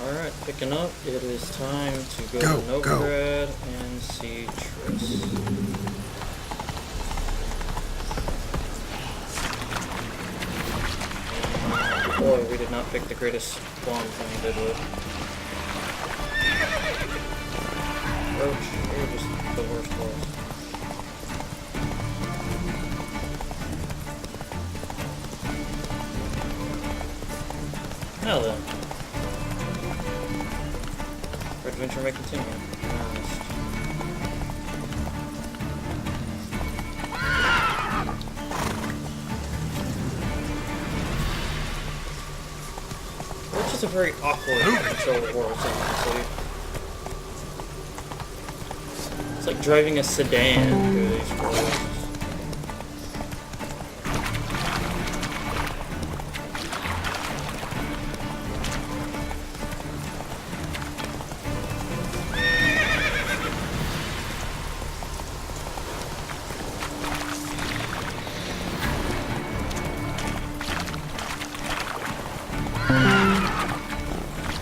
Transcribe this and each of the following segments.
Alright, picking up. It is time to go to Novigrad and see Tris. Boy, we did not pick the greatest bomb thing, did we? Roach, you're just the worst boss. Now then. Our adventure may continue. In earnest. Which is a very awkward control horse, honestly. It's like driving a sedan through these forests.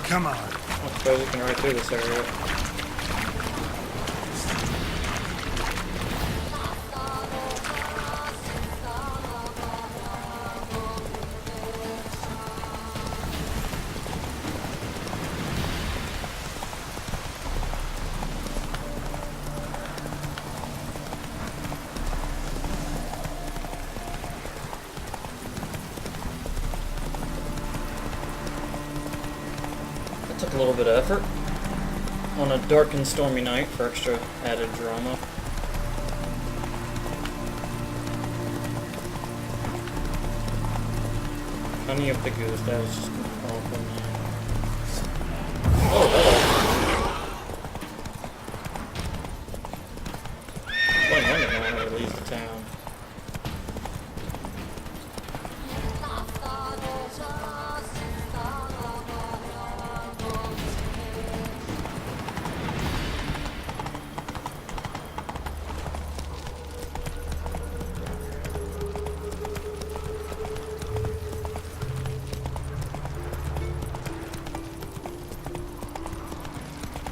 Come on. I suppose we can ride through this area. Took a little bit of effort on a dark and stormy night for extra added drama. Honey of the goose, that was just awful, man. Oh, hello. One wonder no one ever leaves the town.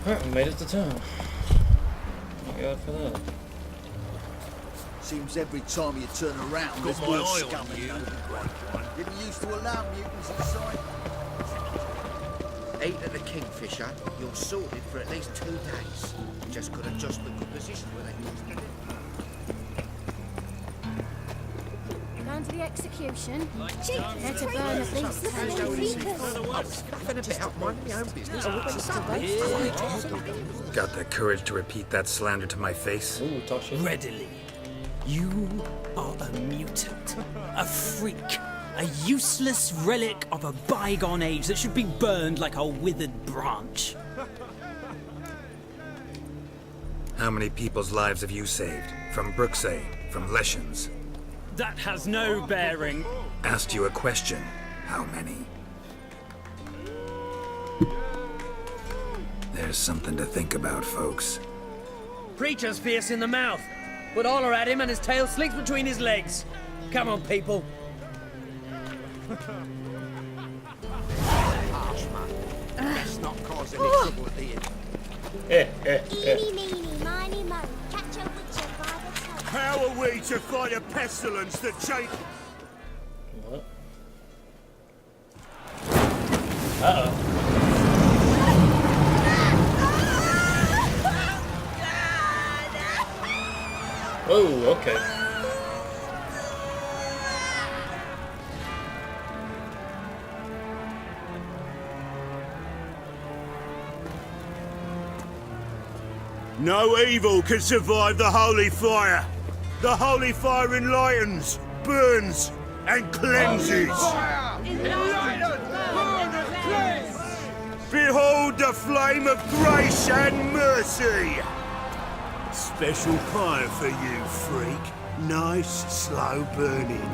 Alright, we made it to town. Thank God for that. Seems every time you turn around, there's more scum in Novigrad. Didn't used to allow mutants inside. Eat at the Kingfisher, you're sorted for at least 2 days. Just gotta adjust the good position where they used to Going to the execution? Better burn a beast. Nothing about mind my own business. Got the courage to repeat that slander to my face? Ooh, talk shit. Readily. You are a mutant, a freak, a useless relic of a bygone age that should be burned like a withered branch. How many people's lives have you saved? From Brookside, from Leshens? That has no bearing. Asked you a question. How many? There's something to think about, folks. Preacher's fierce in the mouth, but holler at him and his tail slinks between his legs. Come on, people. Let's not cause any trouble at the end. Eeny, meeny, miny, mo. Catch a witcher by the toe. How are we to fight a pestilence that change? What? Uh-oh. Oh, okay. No evil can survive the holy fire. The holy fire enlightens, burns, and cleanses. Behold the flame of grace and mercy. Special fire for you, freak. Nice, slow burning.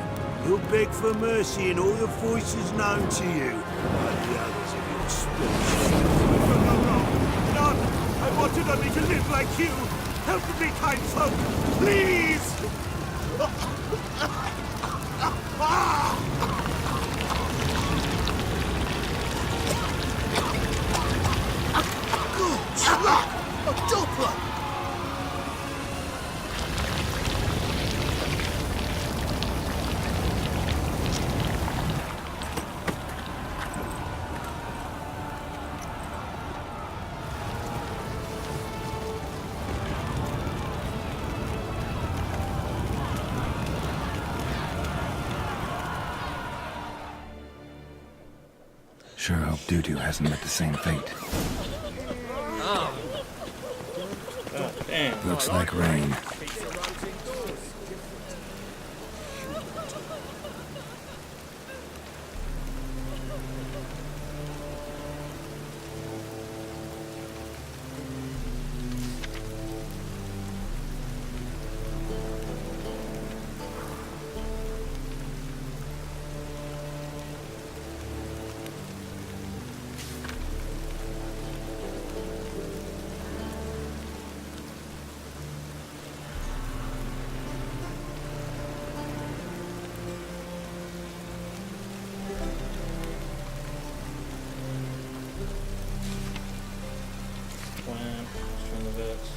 You'll beg for mercy in all the voices known to you by the others of your species. None! I wanted only to live like you. Help me, kind folk, please! Sure hope Doo-Doo hasn't met the same fate. God damn. Looks like rain. Plan. Let's turn the vets.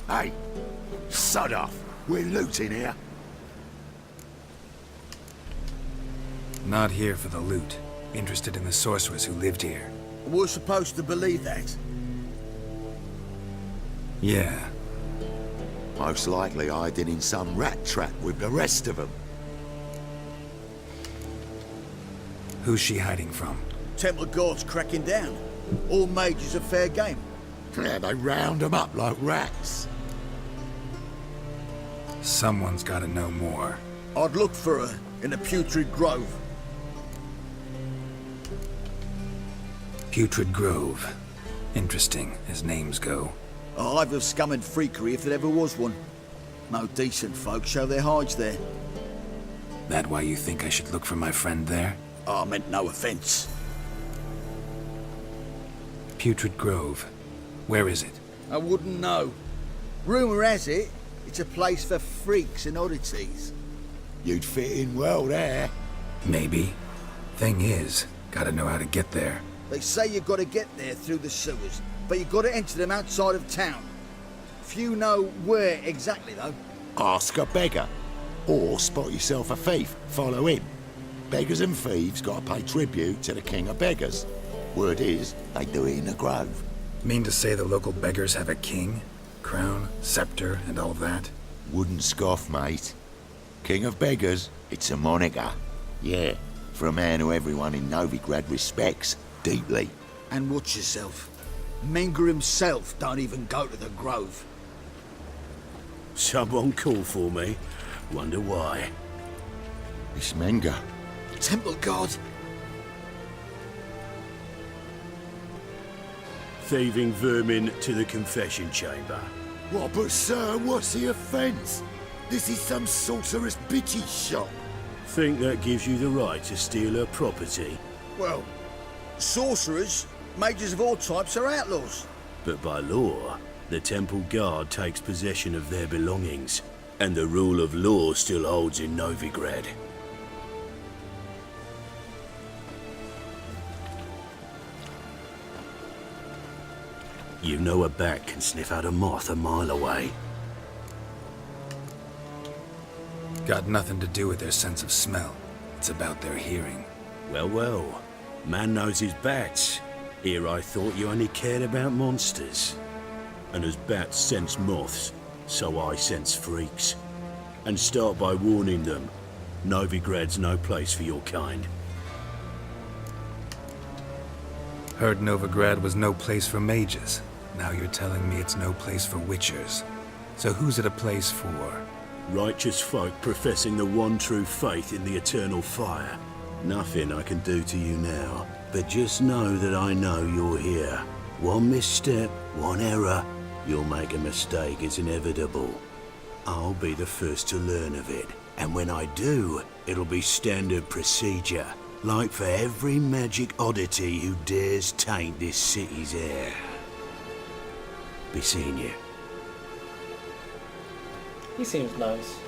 Hey, sod off. We're looting here. Not here for the loot. Interested in the sorcerers who lived here. We're supposed to believe that. Yeah. Most likely hiding in some rat trap with the rest of them. Who's she hiding from? Temple Guard's cracking down. All mages are fair game. Yeah, they round them up like rats. Someone's gotta know more. I'd look for her in the Putrid Grove. Putrid Grove. Interesting, as names go. A hive of scum and freakery if there ever was one. No decent folk show their hides there. That why you think I should look for my friend there? I meant no offence. Putrid Grove. Where is it? I wouldn't know. Rumour has it, it's a place for freaks and oddities. You'd fit in well there. Maybe. Thing is, gotta know how to get there. They say you've got to get there through the sewers, but you've got to enter them outside of town. Few know where exactly, though. Ask a beggar. Or spot yourself a thief. Follow him. Beggars and thieves gotta pay tribute to the king of beggars. Word is, they do it in the grove. Mean to say the local beggars have a king? Crown, scepter, and all that? Wouldn't scoff, mate. King of beggars, it's a moniker. Yeah, for a man who everyone in Novigrad respects deeply. And watch yourself. Menger himself don't even go to the grove. Someone called for me. Wonder why. It's Menger. Temple Guard. Thieving vermin to the confession chamber. What, but sir, what's the offence? This is some sorcerer's bitchy shop. Think that gives you the right to steal her property? Well, sorcerers, mages of all types are outlaws. But by law, the temple guard takes possession of their belongings, and the rule of law still holds in Novigrad. You know a bat can sniff out a moth a mile away. Got nothing to do with their sense of smell. It's about their hearing. Well, well. Man knows his bats. Here I thought you only cared about monsters. And as bats sense moths, so I sense freaks. And start by warning them, Novigrad's no place for your kind. Heard Novigrad was no place for mages. Now you're telling me it's no place for witchers. So who's it a place for? Righteous folk professing the one true faith in the eternal fire. Nothing I can do to you now, but just know that I know you're here. One misstep, one error, you'll make a mistake, it's inevitable. I'll be the first to learn of it, and when I do, it'll be standard procedure, like for every magic oddity who dares taint this city's air. Be seeing you. He seems nice.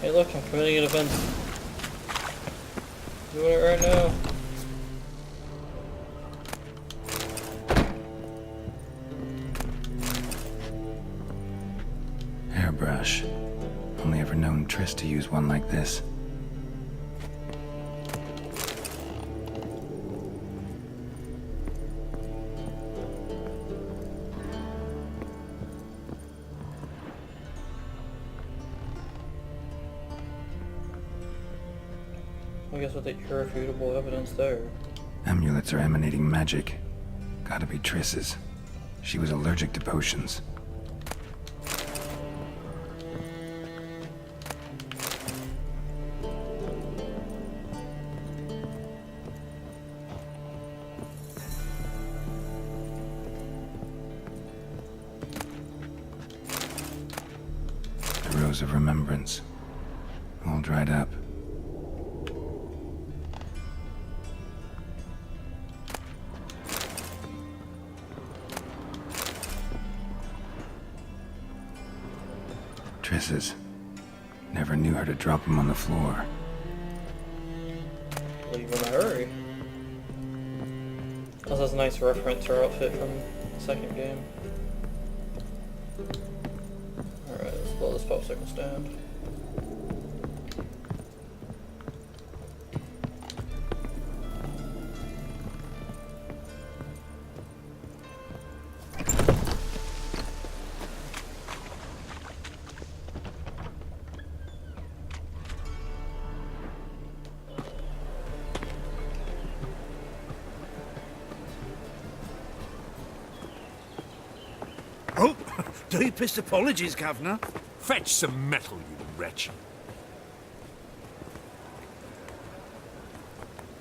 Hey look, I'm committing an event. Doing it right now. Hairbrush. Only ever known Triss to use one like this. I guess with the irrefutable evidence there. Amulets are emanating magic. Gotta be Triss's. She was allergic to potions. The Rose of Remembrance. All dried up. Triss's. Never knew her to drop them on the floor. Leave in a hurry. This is a nice reference to her outfit from the second game. Alright, let's blow this popsicle stand. Oh, deepest apologies, Governor. Fetch some metal, you wretch.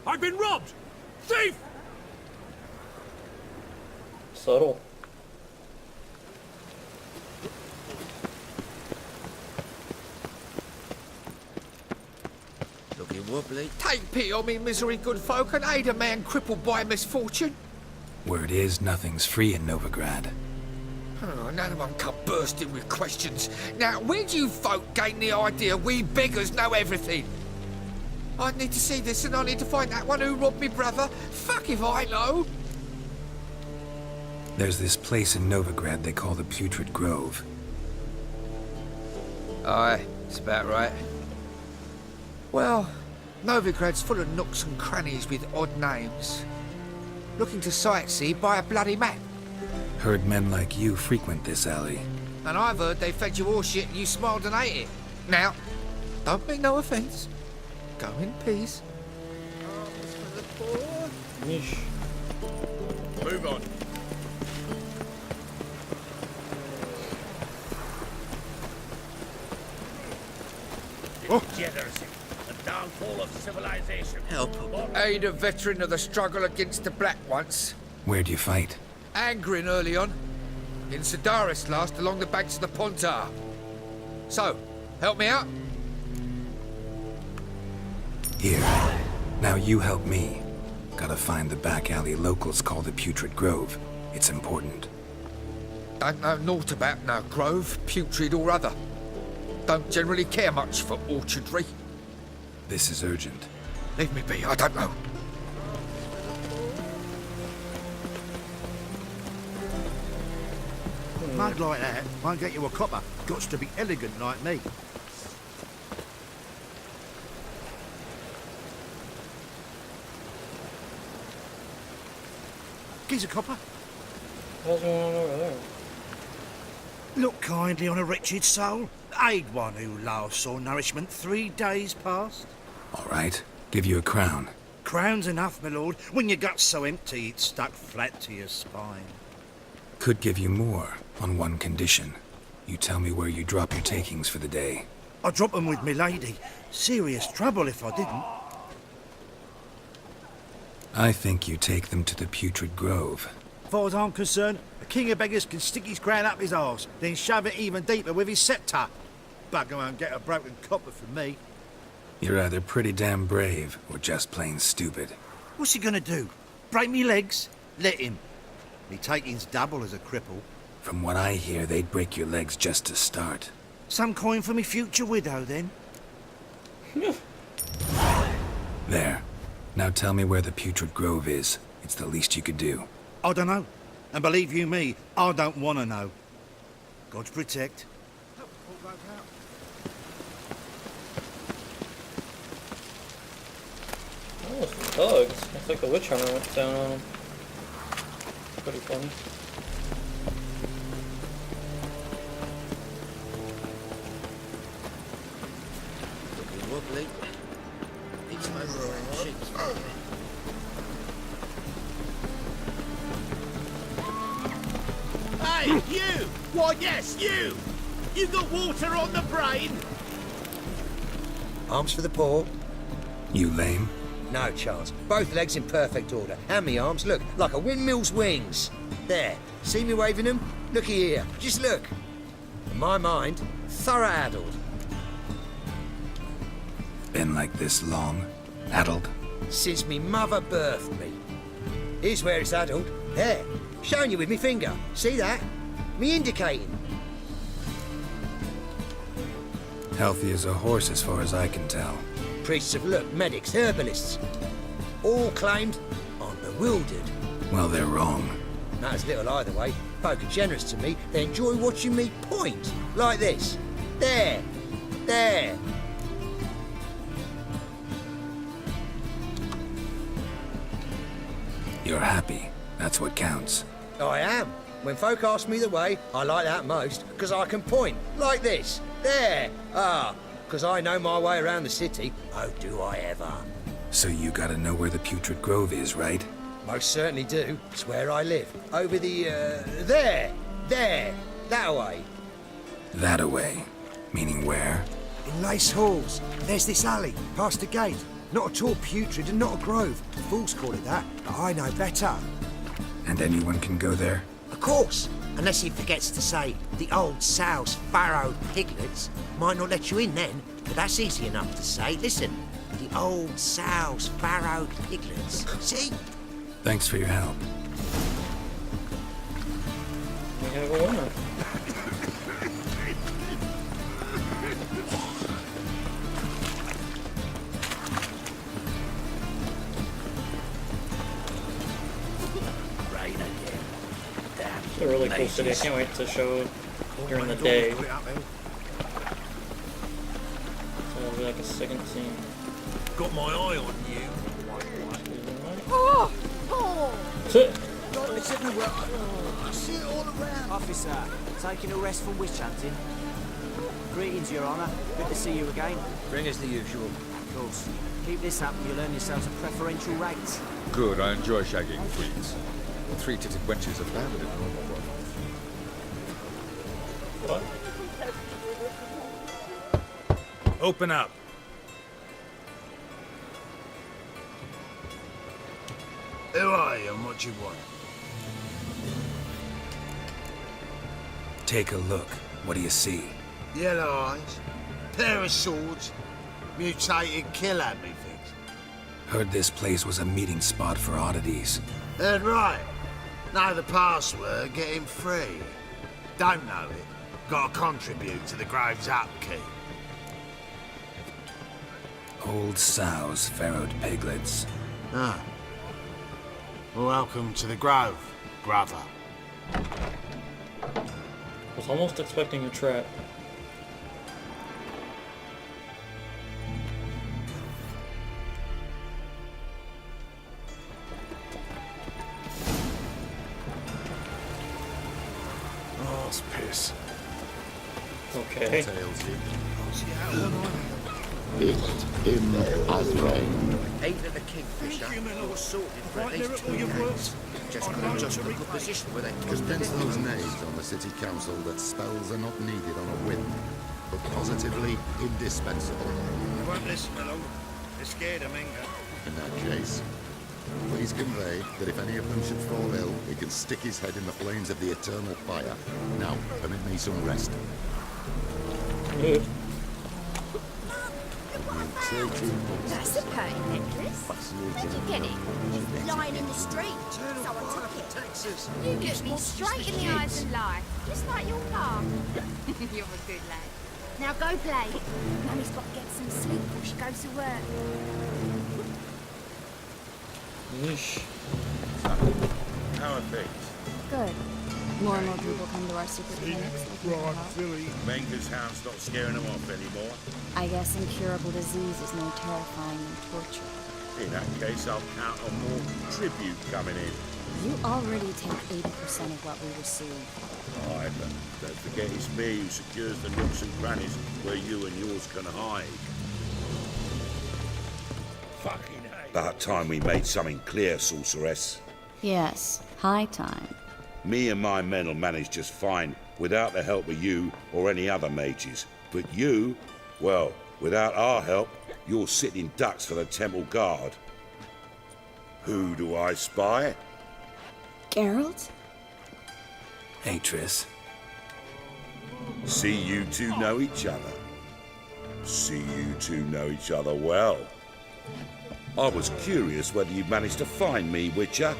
I've been robbed! Thief! Subtle. Looking wobbly. Take pity on me, misery, good folk, and aid a man crippled by misfortune. Word is, nothing's free in Novigrad. Oh, none of them come bursting with questions. Now, where do you folk gain the idea we beggars know everything? I need to see this and I need to find that one who robbed me brother. Fuck if I know. There's this place in Novigrad they call the Putrid Grove. Aye, it's about right. Well, Novigrad's full of nooks and crannies with odd names. Looking to sightsee, buy a bloody map. Heard men like you frequent this alley. And I've heard they fed you all shit and you smiled and ate it. Now, don't mean no offence. Go in peace. Yeesh. Move on. Degeneracy, the downfall of civilization. Help. Aid a veteran of the struggle against the Black once. Where'd you fight? Angering early on. In Sedaris last, along the banks of the Pontar. So, help me out? Here. Now you help me. Gotta find the back alley locals call the Putrid Grove. It's important. Don't know naught about no grove, putrid or other. Don't generally care much for orchardry. This is urgent. Leave me be, I don't know. Mug like that won't get you a copper. Gots to be elegant like me. Gives a copper. What's going on over there? Look kindly on a wretched soul. Aid one who last saw nourishment 3 days past. All right. Give you a crown. Crown's enough, my lord, when your gut's so empty it's stuck flat to your spine. Could give you more, on one condition. You tell me where you drop your takings for the day. I drop 'em with me lady. Serious trouble if I didn't. I think you take them to the Putrid Grove. far as I'm concerned, a king of beggars can stick his crown up his arse, then shove it even deeper with his sceptre. Bugger won't get a broken copper from me. You're either pretty damn brave or just plain stupid. What's he gonna do? Break me legs? Let him. Me taking's double as a cripple. From what I hear, they'd break your legs just to start. Some coin for me future widow, then. There. Now tell me where the Putrid Grove is. It's the least you could do. I don't know. And believe you me, I don't want to know. God protect. Oh, some thugs. Looks like the witch hunter went down on them. Pretty funny. Wobbly. It's over cheeks. Hey, you! Why, yes, you! You got water on the brain? Arms for the poor? You lame? No chance. Both legs in perfect order. And me arms, look, like a windmill's wings. There. See me waving them? Looky here. Just look. In my mind, thorough addled. Been like this long? Addled? Since me mother birthed me. Here's where it's addled. There. Showing you with me finger. See that? Me indicating. Healthy as a horse as far as I can tell. Priests of look, medics, herbalists. All claimed I'm bewildered. Well, they're wrong. Matters little either way. Folk are generous to me. They enjoy watching me point. Like this. There. There. You're happy. That's what counts. I am. When folk ask me the way, I like that most, because I can point. Like this. There. Ah. Because I know my way around the city. Oh, do I ever. So you gotta know where the Putrid Grove is, right? Most certainly do. It's where I live. Over the, there. There. That way. That away. Meaning where? In Lace Halls. There's this alley, past the gate. Not at all putrid and not a grove. Fools call it that, but I know better. And anyone can go there? Of course. Unless he forgets to say the old sow's farrowed piglets. Might not let you in then, but that's easy enough to say. Listen, the old sow's farrowed piglets. See? Thanks for your help. We have a winner. It's a really cool city. I can't wait to show it during the day. So it'll be like a second scene. Got my eye on you. Sit. It's everywhere. I see it all around. Officer, taking a rest from witch hunting. Greetings, Your Honour. Good to see you again. Bring us the usual. Of course. Keep this up and you'll earn yourselves a preferential rate. Good, I enjoy shagging freaks. Three-titted wenches abound in normal world. What? Open up. Who are you and what do you want? Take a look. What do you see? Yellow eyes, pair of swords, mutated killer, methinks. Heard this place was a meeting spot for oddities. Heard right. Know the password, get him free. Don't know it, gotta contribute to the Grove's upkeep. Old sows, farrowed piglets. Ah. Welcome to the Grove, brother. I was almost expecting a trap. Oh, it's piss. Okay. Eight of the Kingfisher, all sorted for at least 2 days. Just couldn't just a good position, were they? Condense those names on the city council that spells are not needed on a whim, but positively indispensable. They won't listen, my lord. They're scared of Menga. In that case, Please convey that if any of them should fall ill, he can stick his head in the flames of the eternal fire. Now, permit me some rest. That's a pretty necklace. Where'd you get it? Lying in the street. So I took it. Texas. You look me straight in the eyes and lie. Just like your pa. You're a good lad. Now go play. Mummy's got to get some sleep before she goes to work. Yeesh. How are things? Good. More and more people come to our secret clinics looking for help. Menger's hound's not scaring them off anymore. I guess incurable disease is more terrifying than torture. In that case, I'll count on more tribute coming in. You already take 80% of what we receive. Aye, but don't forget it's me who secures the nooks and crannies where you and yours can hide. Fucking hell. About time we made something clear, sorceress. Yes, high time. Me and my men will manage just fine without the help of you or any other mages. But you, well, without our help, you're sitting ducks for the temple guard. Who do I spy? Geralt? Hey, Triss. See you two know each other. See you two know each other well. I was curious whether you managed to find me, Witcher.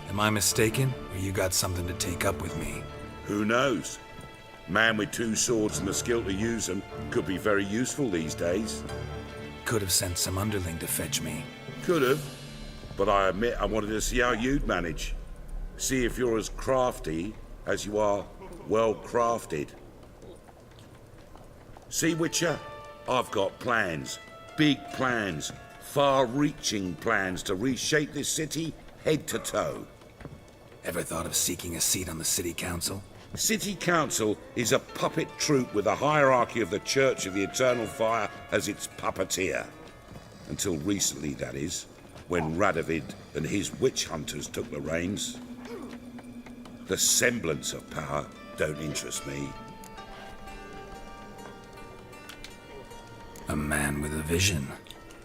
Am I mistaken, or you got something to take up with me? Who knows? Man with two swords and the skill to use them could be very useful these days. Could have sent some underling to fetch me. Could have, but I admit I wanted to see how you'd manage. See if you're as crafty as you are well crafted. See, Witcher, I've got plans. Big plans. Far-reaching plans to reshape this city head to toe. Ever thought of seeking a seat on the city council? City council is a puppet troupe with the hierarchy of the Church of the Eternal Fire as its puppeteer. Until recently, that is, when Radovid and his witch hunters took the reins. The semblance of power don't interest me. A man with a vision.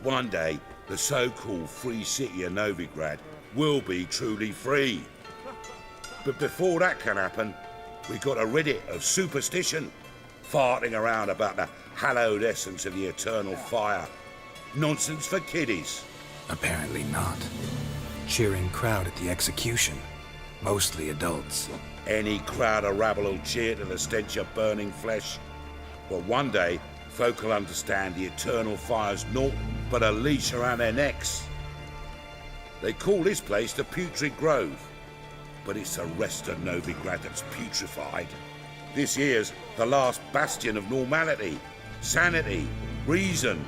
One day, the so-called free city of Novigrad will be truly free. But before that can happen, we got to rid it of superstition, farting around about the hallowed essence of the eternal fire. Nonsense for kiddies. Apparently not. Cheering crowd at the execution. Mostly adults. Any crowd of rabble will cheer to the stench of burning flesh. But one day, folk will understand the eternal fire's naught but a leash around their necks. They call this place the Putrid Grove, but it's the rest of Novigrad that's putrefied. This here's the last bastion of normality, sanity, reason.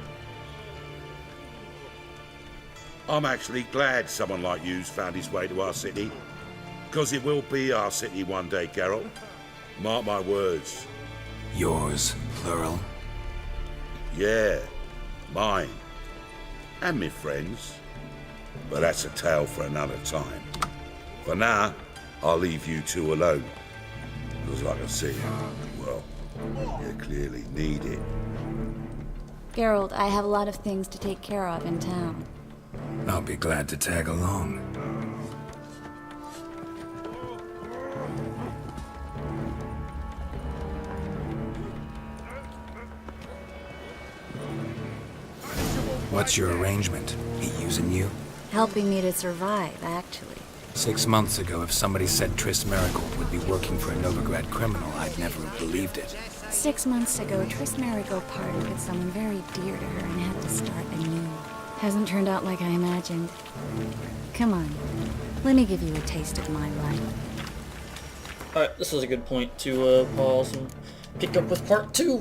I'm actually glad someone like you's found his way to our city, because it will be our city one day, Geralt. Mark my words. Yours, plural? Yeah, mine. And me friends. But that's a tale for another time. For now, I'll leave you two alone. Because like I say, well, you clearly need it. Geralt, I have a lot of things to take care of in town. I'll be glad to tag along. What's your arrangement? He using you? Helping me to survive, actually. 6 months ago, if somebody said Triss Marigold would be working for a Novigrad criminal, I'd never have believed it. 6 months ago, Triss Marigold parted with someone very dear to her and had to start anew. Hasn't turned out like I imagined. Come on, let me give you a taste of my life. Alright, this is a good point to pause and pick up with part 2.